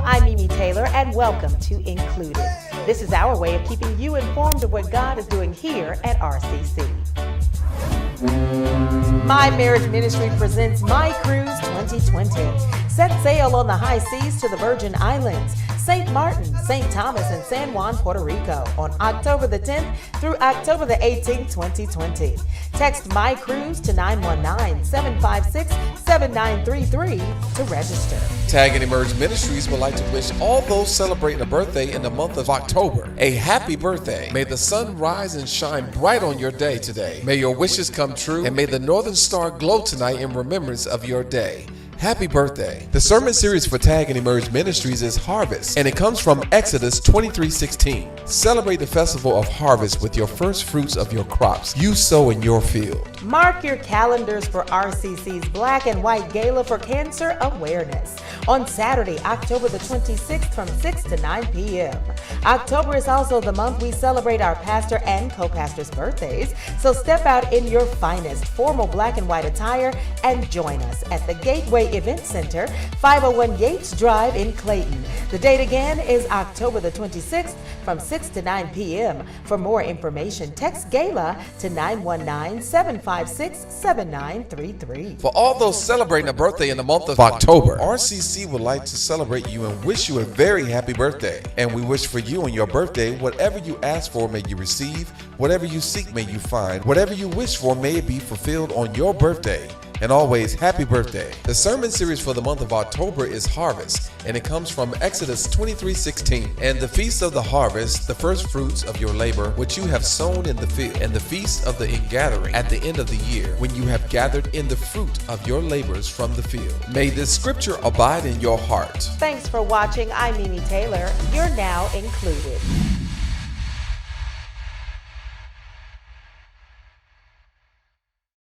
I'm Mimi Taylor, and welcome to Included. This is our way of keeping you informed of what God is doing here at RCC. My Marriage Ministry presents My Cruise 2020. Set sail on the high seas to the Virgin Islands, St. Martin, St. Thomas, and San Juan, Puerto Rico on October the 10th through October the 18th, 2020. Text My Cruise to 919-756-7933 to register. Tag and Emerge Ministries would like to wish all those celebrating a birthday in the month of October a happy birthday. May the sun rise and shine bright on your day today. May your wishes come true, and may the northern star glow tonight in remembrance of your day. Happy birthday. The sermon series for Tag and Emerge Ministries is Harvest, and it comes from Exodus 23:16. Celebrate the festival of harvest with your first fruits of your crops you sow in your field. Mark your calendars for RCC's Black and White Gala for Cancer Awareness on Saturday, October the 26th from 6 to 9 p.m. October is also the month we celebrate our pastor and co-pastor's birthdays, so step out in your finest formal black and white attire and join us at the Gateway Event Center, 501 Yates Drive in Clayton. The date again is October the 26th from 6 to 9 p.m. For more information, text GALA to 919-756-7933. For all those celebrating a birthday in the month of October, RCC would like to celebrate you and wish you a very happy birthday. And we wish for you and your birthday, whatever you ask for may you receive, whatever you seek may you find, whatever you wish for may it be fulfilled on your birthday. And always, happy birthday. The sermon series for the month of October is Harvest, and it comes from Exodus 23:16. And the feast of the harvest, the first fruits of your labor, which you have sown in the field, and the feast of the ingathering at the end of the year, when you have gathered in the fruit of your labors from the field. May this scripture abide in your heart. Thanks for watching. I'm Mimi Taylor. You're now included.